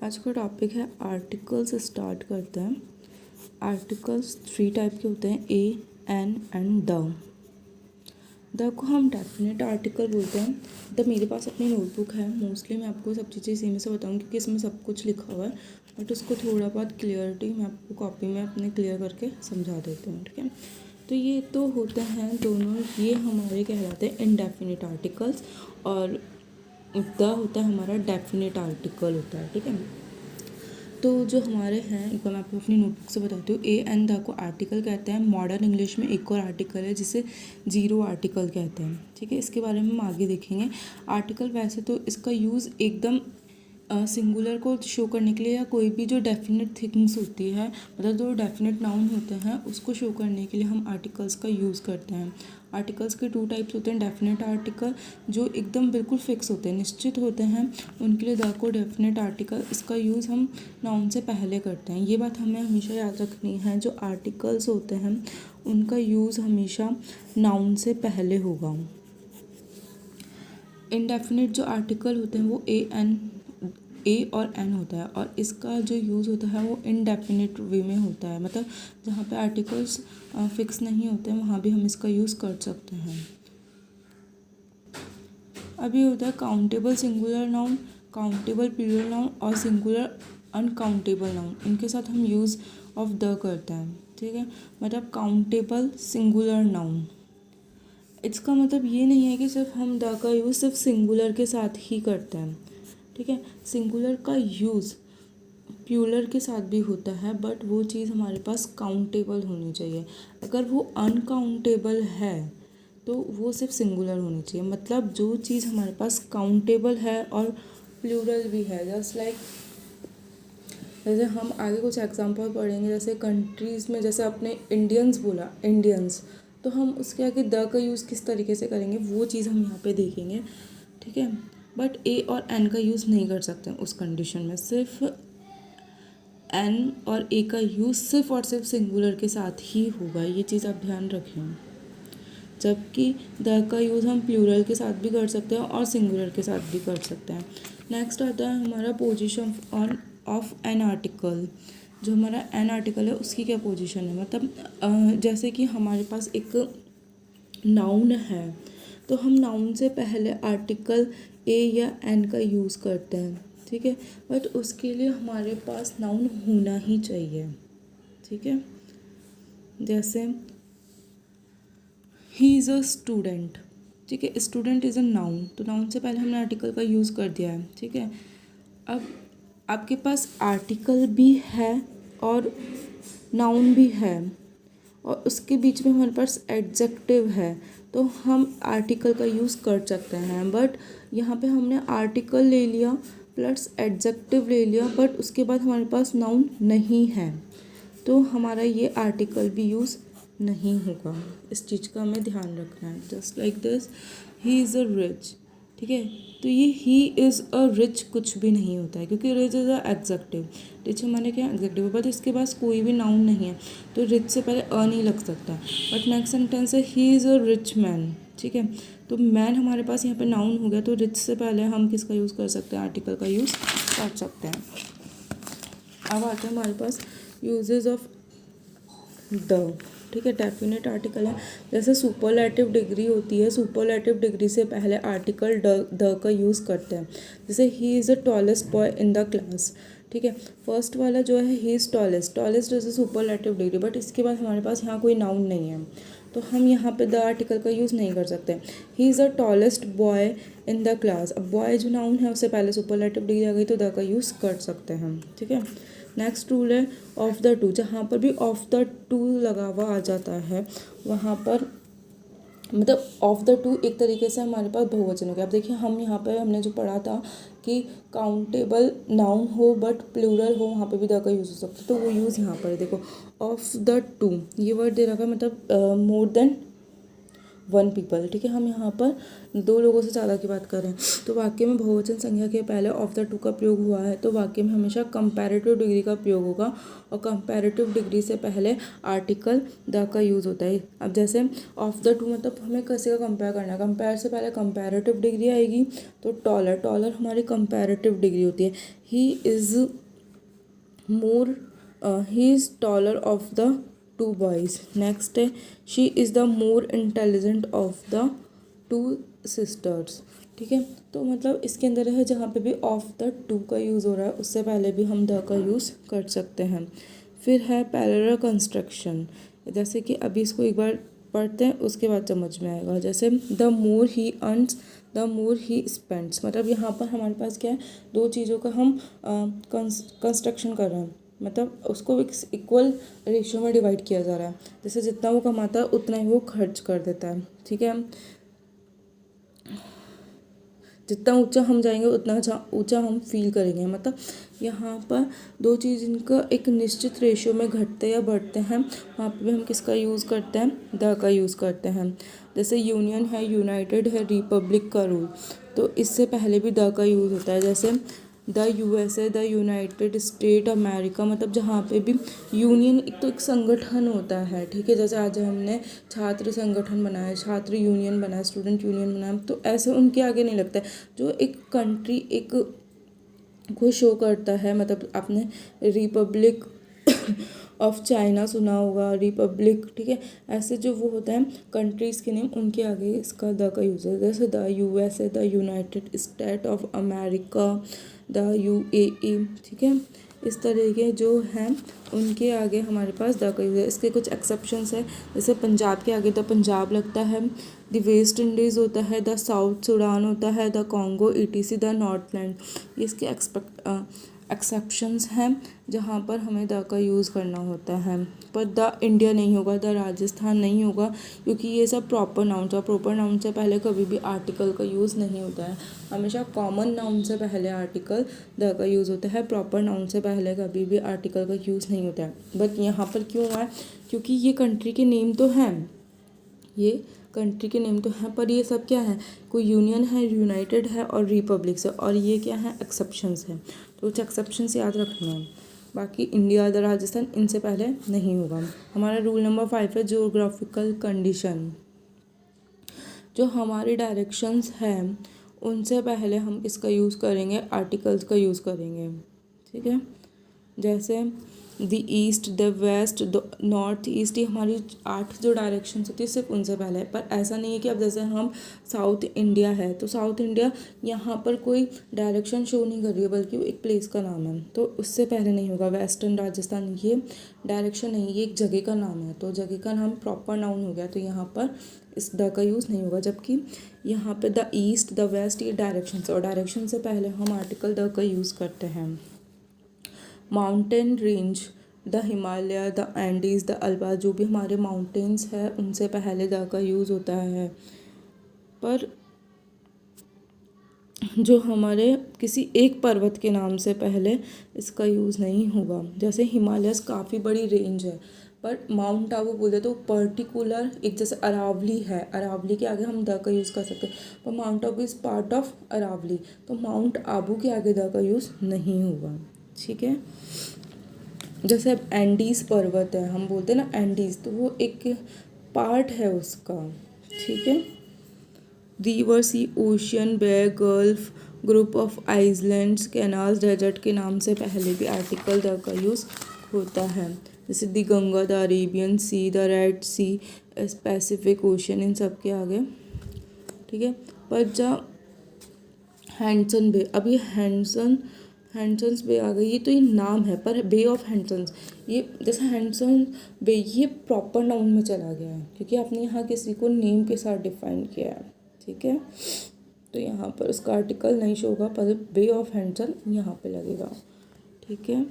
आज का टॉपिक है आर्टिकल्स। स्टार्ट करते हैं। आर्टिकल्स 3 टाइप के होते हैं, ए, एन एंड द को हम डेफिनेट आर्टिकल बोलते हैं। द मेरे पास अपनी नोटबुक है, मोस्टली मैं आपको सब चीज़ें इसी में से बताऊँगी क्योंकि इसमें सब कुछ लिखा हुआ है, बट उसको थोड़ा बहुत क्लियरिटी मैं आपको कॉपी में अपने क्लियर करके समझा देती हूँ। ठीक है, तो ये तो होते हैं दोनों, ये हमारे कहलाते हैं इनडेफिनिट आर्टिकल्स, और द होता है हमारा डेफिनेट आर्टिकल होता है। ठीक है, तो जो हमारे हैं, एक बार मैं आपको अपनी नोटबुक से बताती हूँ। ए एंड द को आर्टिकल कहते हैं। मॉडर्न इंग्लिश में एक और आर्टिकल है जिसे जीरो आर्टिकल कहते हैं। ठीक है, इसके बारे में हम आगे देखेंगे। आर्टिकल वैसे तो इसका यूज़ एकदम सिंगुलर को शो करने के लिए, या कोई भी जो डेफिनेट थिंग्स होती है, मतलब जो डेफिनेट नाउन होते हैं उसको शो करने के लिए हम आर्टिकल्स का यूज़ करते हैं। आर्टिकल्स के 2 टाइप्स होते हैं। डेफिनेट आर्टिकल जो एकदम बिल्कुल फिक्स होते हैं, निश्चित होते हैं, उनके लिए द को डेफिनेट आर्टिकल, इसका यूज़ हम नाउन से पहले करते हैं। ये बात हमें हमेशा याद रखनी है, जो आर्टिकल्स होते हैं उनका यूज़ हमेशा नाउन से पहले होगा। इनडेफिनिट जो आर्टिकल होते हैं वो ए और एन होता है, और इसका जो यूज़ होता है वो इनडेफिनिट वे में होता है, मतलब जहाँ पे आर्टिकल्स फिक्स नहीं होते हैं वहाँ भी हम इसका यूज़ कर सकते हैं। अभी होता है countable singular noun, countable plural noun और सिंगुलर अनकाउंटेबल नाउन। इनके साथ हम यूज़ ऑफ द करते हैं। ठीक है, मतलब काउंटेबल सिंगुलर नाउन, इसका मतलब ये नहीं है कि सिर्फ हम द का यूज़ सिर्फ सिंगुलर के साथ ही करते हैं। ठीक है, सिंगुलर का यूज़ प्लूरल के साथ भी होता है, बट वो चीज़ हमारे पास काउंटेबल होनी चाहिए। अगर वो अनकाउंटेबल है तो वो सिर्फ सिंगुलर होनी चाहिए। मतलब जो चीज़ हमारे पास काउंटेबल है और प्लूरल भी है, जस्ट लाइक जैसे हम आगे कुछ एग्जांपल पढ़ेंगे, जैसे कंट्रीज़ में, जैसे आपने इंडियंस बोला, इंडियंस, तो हम उसके आगे द का यूज़ किस तरीके से करेंगे वो चीज़ हम यहाँ पे देखेंगे। ठीक है, बट ए और एन का यूज़ नहीं कर सकते उस कंडीशन में। सिर्फ एन और ए का यूज़ सिर्फ और सिर्फ सिंगुलर के साथ ही होगा, ये चीज़ आप ध्यान रखें। जबकि द का यूज़ हम प्लूरल के साथ भी कर सकते हैं और सिंगुलर के साथ भी कर सकते हैं। नेक्स्ट आता है हमारा पोजीशन ऑफ एन आर्टिकल। जो हमारा एन आर्टिकल है उसकी क्या पोजीशन है, मतलब जैसे कि हमारे पास एक नाउन है, तो हम नाउन से पहले आर्टिकल ए या एन का यूज़ करते हैं। ठीक है, बट उसके लिए हमारे पास नाउन होना ही चाहिए। ठीक है, जैसे ही इज़ अ स्टूडेंट। ठीक है, स्टूडेंट इज़ अ नाउन, तो नाउन से पहले हमने आर्टिकल का यूज़ कर दिया है। ठीक है, अब आपके पास आर्टिकल भी है और नाउन भी है, और उसके बीच में हमारे पास एडजेक्टिव है, तो हम आर्टिकल का यूज़ कर सकते हैं। बट यहाँ पे हमने आर्टिकल ले लिया प्लस एडजेक्टिव ले लिया, बट उसके बाद हमारे पास नाउन नहीं है, तो हमारा ये आर्टिकल भी यूज़ नहीं होगा। इस चीज़ का हमें ध्यान रखना है। Just like this, he is a rich. ठीक है, तो ये ही इज़ अ रिच कुछ भी नहीं होता है, क्योंकि rich is a executive. Rich हमारे क्या एग्जेक्टिव है, बट इसके पास कोई भी नाउन नहीं है, तो रिच से पहले अ नहीं लग सकता। बट नेक्स्ट सेंटेंस है he is a rich man. ठीक है, तो मैन हमारे पास यहाँ पे नाउन हो गया, तो रिच से पहले हम किसका यूज़ कर सकते हैं, आर्टिकल का यूज़ कर सकते हैं। अब आते हैं हमारे पास यूजेस ऑफ द। ठीक है, डेफिनेट आर्टिकल है। जैसे सुपरलेटिव डिग्री होती है, सुपरलेटिव डिग्री से पहले आर्टिकल द का यूज़ करते हैं। जैसे he is the tallest boy in the class. ठीक है, फर्स्ट वाला जो है he is tallest, tallest is a superlative degree, but इसके बाद हमारे पास यहाँ कोई नाउन नहीं है, तो हम यहाँ पे द आर्टिकल का यूज़ नहीं कर सकते। He is the tallest boy in the class, अब बॉय जो नाउन है उससे पहले सुपरलेटिव डिग्री आ गई, तो द का यूज़ कर सकते हैं हम। ठीक है, नेक्स्ट रूल है ऑफ द टू। जहाँ पर भी ऑफ द टू लगा हुआ आ जाता है वहाँ पर, मतलब ऑफ द टू एक तरीके से हमारे पास बहुवचन हो गया। अब देखिए, हम यहाँ पर हमने जो पढ़ा था कि काउंटेबल नाउन हो बट प्लूरल हो, वहाँ पे भी द का यूज़ हो सकता है, तो वो यूज़ यहाँ पर है। देखो, ऑफ द टू ये वर्ड दे रखा है, मतलब वन पीपल, ठीक है। हम यहाँ पर दो लोगों से ज़्यादा की बात करें तो वाक्य में बहुवचन संज्ञा के पहले ऑफ द टू का प्रयोग हुआ है तो वाक्य में हमेशा कंपैरेटिव डिग्री का प्रयोग होगा और कंपैरेटिव डिग्री से पहले आर्टिकल द का यूज़ होता है। अब जैसे ऑफ द टू मतलब हमें किसी का कंपेयर करना है, कंपेयर से पहले कंपैरेटिव डिग्री आएगी तो टॉलर, टॉलर हमारी कंपैरेटिव डिग्री होती है। He is taller of the two boys. Next है she is the more intelligent of the two sisters, ठीक है। तो मतलब इसके अंदर है जहाँ पे भी ऑफ द टू का यूज़ हो रहा है उससे पहले भी हम द का यूज़ कर सकते हैं। फिर है पैरेलल कंस्ट्रक्शन, जैसे कि अभी इसको एक बार पढ़ते हैं उसके बाद समझ में आएगा। जैसे the more he earns the more he spends, मतलब यहाँ पर हमारे पास क्या है, दो चीज़ों का हम कंस्ट्रक्शन कर रहे हैं, मतलब उसको एक इक्वल रेशियो में डिवाइड किया जा रहा है। जैसे जितना वो कमाता है उतना ही वो खर्च कर देता है, ठीक है। जितना ऊंचा हम जाएंगे उतना ऊंचा हम फील करेंगे। मतलब यहाँ पर दो चीज़ इनका एक निश्चित रेशियो में घटते या बढ़ते हैं, वहाँ पे भी हम किसका यूज़ करते हैं, द का यूज़ करते हैं। जैसे यूनियन है, यूनाइटेड है, रिपब्लिक का रूल, तो इससे पहले भी द का यूज़ होता है। जैसे the USA, the United state America, मतलब जहाँ पे भी यूनियन एक तो एक संगठन होता है, ठीक है। जैसे आज हमने छात्र संगठन बनाया, छात्र यूनियन बनाया, स्टूडेंट यूनियन बनाया, तो ऐसे उनके आगे नहीं लगता है। जो एक कंट्री एक को शो करता है, मतलब आपने रिपब्लिक ऑफ चाइना सुना होगा, रिपब्लिक, ठीक है। ऐसे जो वो होता है कंट्रीज़ के नेम, उनके आगे इसका द का यूज़ है। जैसे the USA, the United state of America, the UAE, ठीक है। इस तरह के जो हैं उनके आगे हमारे पास द का यूज़ है। इसके कुछ एक्सेप्शंस है, जैसे पंजाब के आगे द पंजाब लगता है, द वेस्ट इंडीज़ होता है, द साउथ सूडान होता है, the Congo etc, the Northland, ये इसके एक्सेप्शंस हैं जहाँ पर हमें द का यूज़ करना होता है। पर द इंडिया नहीं होगा, द राजस्थान नहीं होगा, क्योंकि ये सब प्रॉपर नाउन है। प्रॉपर नाउन से पहले कभी भी आर्टिकल का यूज़ नहीं होता है, हमेशा कॉमन नाउन से पहले आर्टिकल द का यूज़ होता है, प्रॉपर नाउन से पहले कभी भी आर्टिकल का यूज़ नहीं होता है। बट यहाँ पर क्यों हुआ है, क्योंकि ये कंट्री के नेम तो हैं, ये कंट्री के नेम तो हैं, पर ये सब क्या है, कोई यूनियन है, यूनाइटेड है और रिपब्लिक है, और ये क्या है, एक्सेप्शंस हैं। तो कुछ एक्सेप्शंस याद रखने हैं। बाकी इंडिया, द राजस्थान, इनसे पहले नहीं होगा। हमारा रूल नंबर 5 है जियोग्राफिकल कंडीशन। जो हमारी डायरेक्शंस हैं उनसे पहले हम इसका यूज़ करेंगे, आर्टिकल्स का यूज़ करेंगे, ठीक है। जैसे the east, the west, the north east, ये हमारी 8 जो डायरेक्शंस होती है सिर्फ उनसे पहले है। पर ऐसा नहीं है कि अब जैसे हम साउथ इंडिया है तो साउथ इंडिया यहाँ पर कोई डायरेक्शन शो नहीं कर रही है, बल्कि वो एक प्लेस का नाम है, तो उससे पहले नहीं होगा। वेस्टर्न राजस्थान, ये डायरेक्शन नहीं, ये एक जगह का नाम है, तो जगह का नाम प्रॉपर नाउन हो गया, तो यहाँ पर इस द का यूज़ नहीं होगा। जबकि यहाँ पे द ईस्ट, द वेस्ट, ये डायरेक्शन और डायरेक्शन से पहले हम आर्टिकल द का यूज़ करते हैं। Mountain range, the Himalaya, the Andes, the Alpa, जो भी हमारे माउंटेन्स है उनसे पहले द का यूज़ होता है। पर जो हमारे किसी एक पर्वत के नाम से पहले इसका यूज़ नहीं होगा। जैसे हिमालयस काफ़ी बड़ी रेंज है, पर माउंट आबू बोले तो पर्टिकुलर एक, जैसे अरावली है, अरावली के आगे हम द का यूज़ कर सकते हैं, पर mount Abu is part of Aravalli, तो माउंट आबू के आगे द का यूज़ नहीं होगा, ठीक है। जैसे अब एंडीज़ पर्वत है, हम बोलते हैं ना एंडीज़, तो वो एक पार्ट है उसका, ठीक है। River, sea, ocean, bay, gulf, group of islands, canals, desert के नाम से पहले भी आर्टिकल द का यूज़ होता है। जैसे the Ganga, the Arabian sea, the red sea, pacific ocean, इन सब के आगे, ठीक है। पर जब हैंडसन बे, अब ये हैंडसन्स बे आ गई, ये तो ये नाम है, पर बे ऑफ हैंडसन्स, ये जैसे हैंडसन बे, ये प्रॉपर नाउन में चला गया है, क्योंकि आपने यहाँ किसी को नेम के साथ डिफाइन किया है, ठीक है। तो यहाँ पर उसका आर्टिकल नहीं शो होगा, पर बे ऑफ हैंडसन यहाँ पे लगेगा, ठीक है।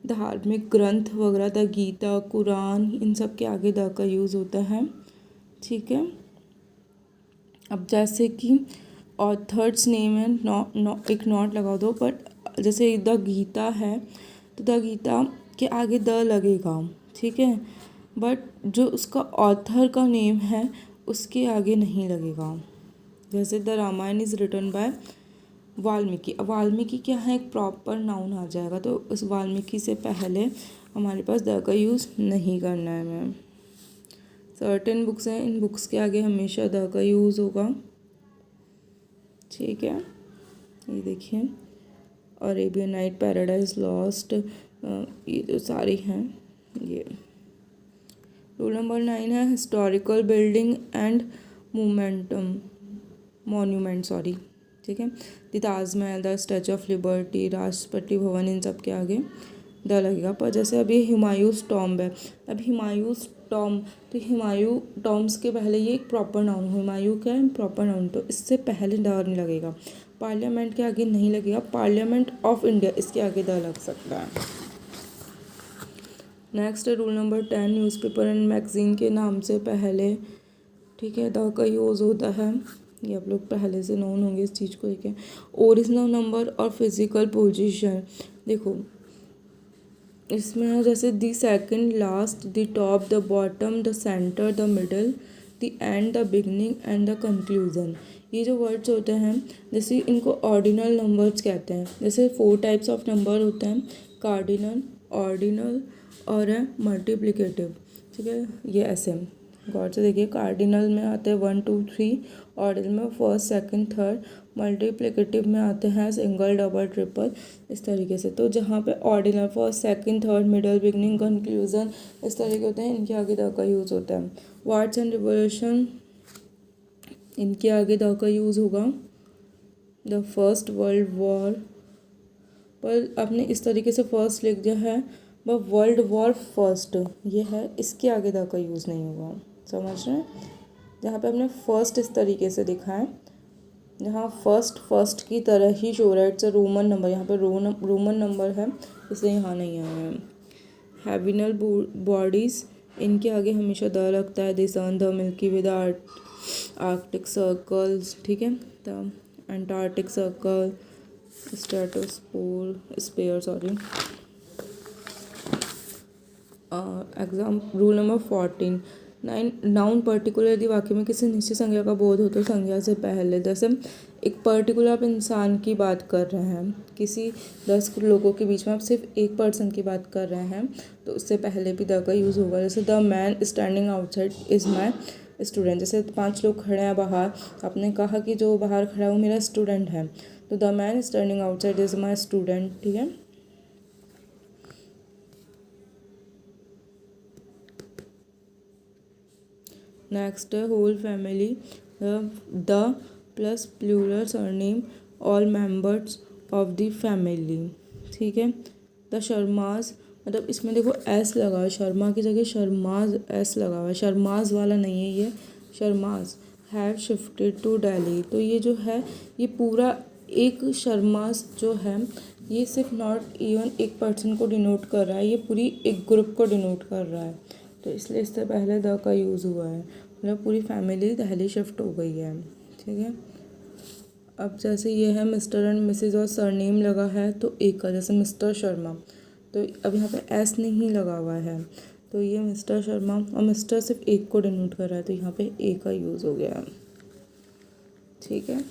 धार्मिक ग्रंथ वगैरह, द गीता, कुरान, इन सब के आगे द का यूज़ होता है, ठीक है। अब जैसे कि ऑथर्स नेम है, एक नॉट लगा दो, बट जैसे द गीता है तो द गीता के आगे द लगेगा, ठीक है। बट जो उसका ऑथर का नेम है उसके आगे नहीं लगेगा। जैसे the Ramayana is written by Valmiki. अब वाल्मीकि क्या है, एक प्रॉपर नाउन आ जाएगा, तो उस वाल्मीकि से पहले हमारे पास द का यूज़ नहीं करना है मैम। सर्टेन बुक्स हैं, इन बुक्स के आगे हमेशा द का यूज़ होगा। ठीक है, ये देखिए अरेबियन नाइट, पैराडाइज लॉस्ट, ये जो सारी हैं ये। रूल नंबर 9 है historical building and monument sorry. ठीक है, the Taj Mahal, the statue of liberty, Rashtrapati Bhavan, इन सब के आगे द लगेगा। पर जैसे अभी हुमायूंस टॉम्ब है, अब हुमायूंस टॉम्ब, तो हुमायूं टॉम्ब्स के पहले ये एक प्रॉपर नाउन, हुमायूं क्या है प्रॉपर नाउन, तो इससे पहले द नहीं लगेगा। पार्लियामेंट के आगे नहीं लगेगा, पार्लियामेंट ऑफ इंडिया इसके आगे द लग सकता है। Next rule number 10, newspaper and magazine के नाम से पहले, ठीक है, द का यूज़ होता है। ये आप लोग पहले से नोन होंगे इस चीज़ को लेके। ओरिजिनल नंबर और फिजिकल पोजीशन, देखो इसमें है जैसे the second last, the top, the bottom, the centre, the middle, the end, the beginning and the conclusion. ये जो वर्ड्स होते हैं जैसे इनको ऑर्डिनल नंबर्स कहते हैं। जैसे 4 टाइप्स ऑफ नंबर होते हैं, कार्डिनल, ऑर्डिनल और मल्टीप्लिकेटिव। ठीक है, ये ऐसे गौर से देखिए, कार्डिनल में आते हैं 1 2 3, ऑर्डिनल में फर्स्ट सेकंड थर्ड, मल्टीप्लिकेटिव में आते हैं सिंगल डबल ट्रिपल, इस तरीके से। तो जहाँ पे ordinal first second third middle beginning conclusion इस तरीके होते हैं, इनके आगे द का यूज़ होता है। वार्स एंड रिवोल्यूशन, इनके आगे द का यूज़ होगा। द फर्स्ट वर्ल्ड वॉर, पर आपने इस तरीके से फर्स्ट लिख दिया है, वह वर्ल्ड वॉर फर्स्ट ये है, इसके आगे द का यूज़ नहीं होगा। समझ रहे हैं, जहाँ पे हमने फर्स्ट इस तरीके से लिखा है, जहाँ फर्स्ट की तरह ही शो रहा है, इट्स अ रोमन नंबर, यहाँ पे रोमन नंबर है इसलिए यहाँ नहीं आया है। हैविनल बॉडीज़, इनके आगे हमेशा द लगता है। The sun, the Milky Way, the Arctic circles, ठीक है, the Antarctic circle, spare sorry. Exam rule number 14, noun particular यदि वाक्य में किसी निश्चित संज्ञा का बोध हो तो संज्ञा से पहले, जैसे एक पर्टिकुलर आप इंसान की बात कर रहे हैं, किसी 10 लोगों के बीच में आप सिर्फ एक पर्सन की बात कर रहे हैं, तो उससे पहले भी द का यूज़ होगा। जैसे the man standing outside is my student, जैसे 5 लोग खड़े हैं बाहर, आपने कहा कि जो बाहर खड़ा है वो मेरा स्टूडेंट है, तो the man standing outside is my student. ठीक है, नेक्स्ट है whole family, the plus plural surname, all members of the family. ठीक है, द शर्माज, मतलब इसमें देखो एस लगा हुआ है, शर्मा की जगह शर्माज एस लगा हुआ है, शर्माज वाला नहीं है ये, Sharmas have shifted to Delhi. तो ये जो है ये पूरा एक शर्माज जो है ये सिर्फ नॉट इवन एक पर्सन को डिनोट कर रहा है, ये पूरी एक ग्रुप को डिनोट कर रहा है, तो इसलिए इससे पहले द का यूज़ हुआ है, मतलब पूरी फैमिली दिल्ली शिफ्ट हो गई है। ठीक है, अब जैसे ये है मिस्टर एंड मिसेज और सरनेम लगा है तो एक का, जैसे मिस्टर शर्मा, तो अब यहाँ पे एस नहीं लगा हुआ है, तो ये मिस्टर शर्मा, और मिस्टर सिर्फ एक को डिनोट कर रहा है, तो यहाँ पे ए का यूज़ हो गया है। ठीक है।